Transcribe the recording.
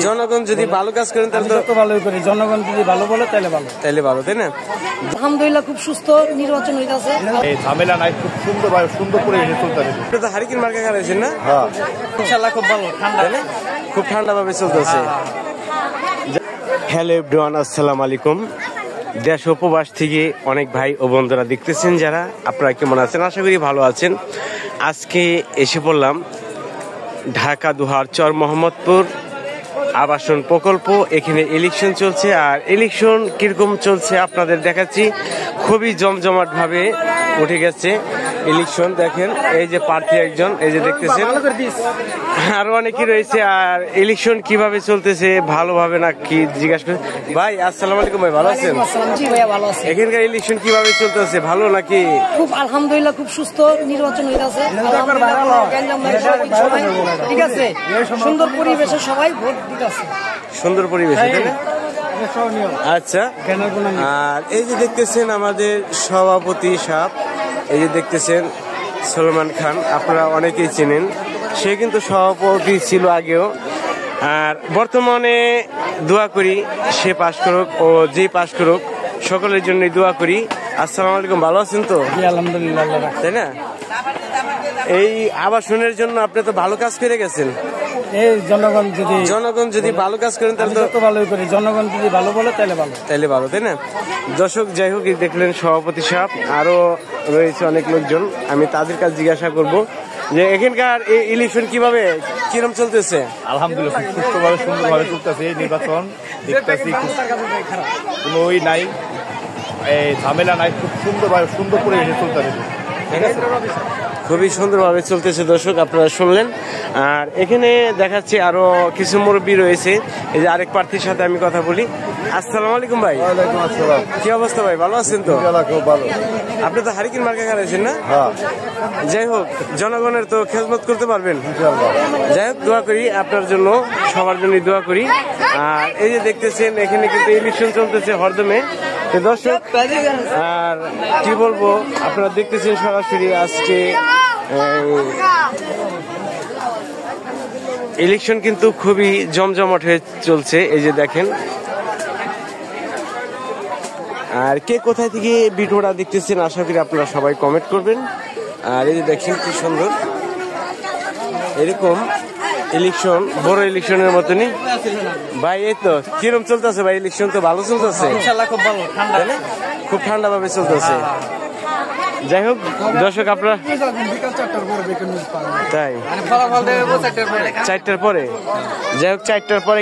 জনগণ যদি ভালো কাজ করেন তাহলে তো ভালোই করি, জনগণ যদি ভালো বলে তাহলে ভালো, তাই না? আলহামদুলিল্লাহ খুব সুস্থ নির্বাচন হইতাছে, এই ঝামেলা নাই, খুব সুন্দর করে চলতেছে। আপনি তো হারিকেন মার্কা খারাইছেন না? হ্যাঁ, ইনশাআল্লাহ খুব ভালো, ঠান্ডা, খুব ঠান্ডা ভাবে চলতেছে। হ্যালো এভরিওয়ান, আসসালামু আলাইকুম। দেশ ও প্রবাস থেকে অনেক ভাই ও বন্ধুরা দেখতেছেন যারা, আপনারা কেমন আছেন? আশা করি ভালো আছেন। আজকে এসে পড়লাম ঢাকা দুহার চর মোহাম্মদপুর আবাসন প্রকল্প। এখানে ইলেকশন চলছে, আর ইলেকশন কিরকম চলছে আপনাদের দেখাচ্ছি। খুবই জমজমাট ভাবে উঠে গেছে ইলেকশন। দেখেন এই যে প্রার্থী একজন, এই যে দেখতেছেন, আরো অনেকে রয়েছে। আর ইলেকশন কিভাবে চলতেছে, ভালোভাবে না কি জিজ্ঞাসা করেন। ভাই আসসালামু আলাইকুম, ভাই ভালো আছেন? জি ভাইয়া ভালো আছি। এখানকার ইলেকশন কিভাবে চলতেছে, ভালো নাকি? খুব আলহামদুলিল্লাহ খুব সুস্থ নির্বাচন হইতাছে, ঠিক আছে, সুন্দর পরিবেশে সবাই ভোট দিতেছে, সুন্দর পরিবেশ। আচ্ছা, আর এই যে দেখতেছেন আমাদের সভাপতি সাহেব, এই যে দেখতেছেন সলমান খান, আপনারা অনেকেই চেনেন। সে কিন্তু সভাপতি ছিল আগেও, আর বর্তমানে দোয়া করি সে পাশ করুক ও যে পাশ করুক সকলের জন্যই দোয়া করি। আসসালামু আলাইকুম, ভালো আছেন তো? আলহামদুলিল্লাহ, তাই না? এই আবাসনের জন্য আপনি তো ভালো কাজ করে গেছেন। এই জনগণ যদি ভালো কাজ করেন তাহলে তো ভালোই করি, জনগণ যদি ভালো বলে তাহলে ভালো, তাই না? দর্শক, যাই হোক, দেখলেন সভাপতি সাহেব, আরো রয়েছে অনেক লোকজন। আমি তাদের কাছে জিজ্ঞাসা করব যে এখানকার এই ইলেকশন কিভাবে কিরম চলতেছে। আলহামদুলিল্লাহ খুব সুস্থভাবে সুন্দরভাবে চলতেছে এই নির্বাচন। দেখতেছি কোনো ওই নাই, এই ঝামেলা নাই, খুব সুন্দর করে চলতেছে। ঠিক আছে, খুবই সুন্দরভাবে চলতেছে। দর্শক, আপনারা শুনলেন। আর এখানে দেখাচ্ছি আরো কিছু মুরব্বী রয়েছে। এই যে আরেক প্রার্থীর সাথে আমি কথা বলি। আসসালামু আলাইকুম ভাই। ওয়ালাইকুম আসসালাম। কি অবস্থা ভাই, ভালো আছেন তো? খুব ভালো। আপনি তো হারিকেন মার্কা খারাইছেন না? হ্যাঁ, যাই হোক, জনগণের তো খেদমত করতে পারবেন। যাই হোক, দোয়া করি আপনার জন্য, সবার জন্য দোয়া করি। আর এই যে দেখতেছেন এখানে কিন্তু ইলেকশন চলতেছে হরদমে। দর্শক, আর কি বলবো, আপনারা দেখতেছেন সরাসরি আজকে ইলেকশন কিন্তু খুবই জমজমাট হয়ে চলছে। এই যে দেখেন, আর কে কোথায় থেকে ভিডিওটা দেখতেছেন আশা করি আপনারা সবাই কমেন্ট করবেন। আর এই যে দেখেন কি সুন্দর, এরকম ইলেকশন, বড় ইলেকশনের মতনই ভাই। এই তো কিরম চলতেছে ভাই ইলেকশন? তো ভালো চলতেছে, ইনশাআল্লাহ খুব ভালো, ঠান্ডা, খুব ঠান্ডা ভাবে চলতেছে। যাই হোক দর্শক, আপনারা তাই 4টার পরে, যাই হোক 4টার পরে